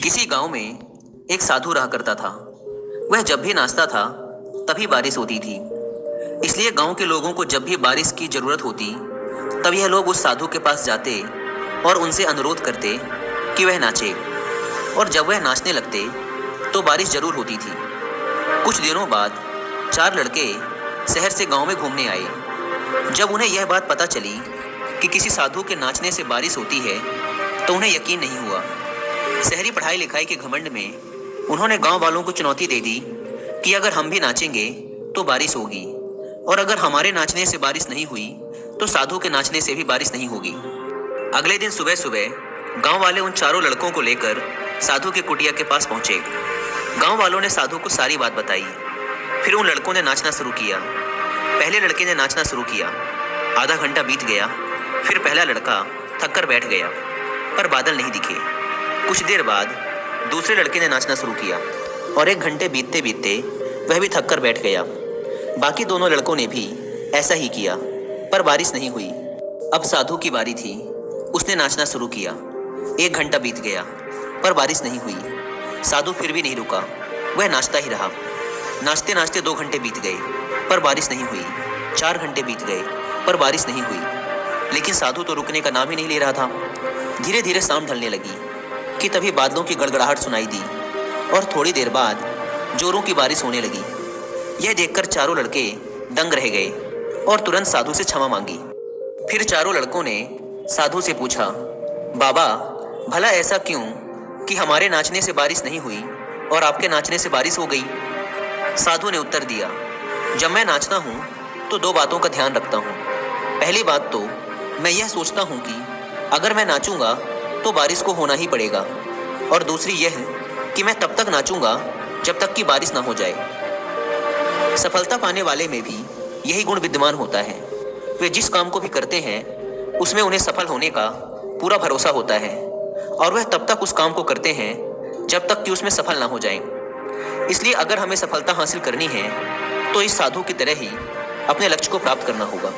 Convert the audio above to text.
किसी गांव में एक साधु रहा करता था। वह जब भी नाचता था तभी बारिश होती थी। इसलिए गांव के लोगों को जब भी बारिश की जरूरत होती तब यह लोग उस साधु के पास जाते और उनसे अनुरोध करते कि वह नाचे। और जब वह नाचने लगते तो बारिश जरूर होती थी। कुछ दिनों बाद 4 लड़के शहर से गांव में घूमने आए। जब उन्हें यह बात पता चली कि किसी साधु के नाचने से बारिश होती है तो उन्हें यकीन नहीं हुआ। शहरी पढ़ाई लिखाई के घमंड में उन्होंने गांव वालों को चुनौती दे दी कि अगर हम भी नाचेंगे तो बारिश होगी, और अगर हमारे नाचने से बारिश नहीं हुई तो साधु के नाचने से भी बारिश नहीं होगी। अगले दिन सुबह सुबह गांव वाले उन चारों लड़कों को लेकर साधु के कुटिया के पास पहुंचे। गांव वालों ने साधु को सारी बात बताई। फिर उन लड़कों ने नाचना शुरू किया। पहले लड़के ने नाचना शुरू किया। आधा घंटा बीत गया। फिर पहला लड़का थक कर बैठ गया, पर बादल नहीं दिखे। कुछ देर बाद दूसरे लड़के ने नाचना शुरू किया और 1 घंटे बीतते बीतते वह भी थक कर बैठ गया। बाकी दोनों लड़कों ने भी ऐसा ही किया, पर बारिश नहीं हुई। अब साधु की बारी थी। उसने नाचना शुरू किया। 1 घंटा बीत गया, पर बारिश नहीं हुई। साधु फिर भी नहीं रुका, वह नाचता ही रहा। नाचते नाचते 2 घंटे बीत गए, पर बारिश नहीं हुई। 4 घंटे बीत गए, पर बारिश नहीं हुई। लेकिन साधु तो रुकने का नाम ही नहीं ले रहा था। धीरे धीरे शाम ढलने लगी कि तभी बादलों की गड़गड़ाहट सुनाई दी और थोड़ी देर बाद जोरों की बारिश होने लगी। यह देखकर चारों लड़के दंग रह गए और तुरंत साधु से क्षमा मांगी। फिर चारों लड़कों ने साधु से पूछा, बाबा, भला ऐसा क्यों कि हमारे नाचने से बारिश नहीं हुई और आपके नाचने से बारिश हो गई? साधु ने उत्तर दिया, जब मैं नाचता हूँ तो 2 बातों का ध्यान रखता हूँ। पहली बात तो मैं यह सोचता हूँ कि अगर मैं नाचूंगा तो बारिश को होना ही पड़ेगा, और दूसरी यह कि मैं तब तक नाचूंगा जब तक कि बारिश ना हो जाए। सफलता पाने वाले में भी यही गुण विद्यमान होता है। वे जिस काम को भी करते हैं उसमें उन्हें सफल होने का पूरा भरोसा होता है, और वह तब तक उस काम को करते हैं जब तक कि उसमें सफल ना हो जाएं। इसलिए अगर हमें सफलता हासिल करनी है तो इस साधु की तरह ही अपने लक्ष्य को प्राप्त करना होगा।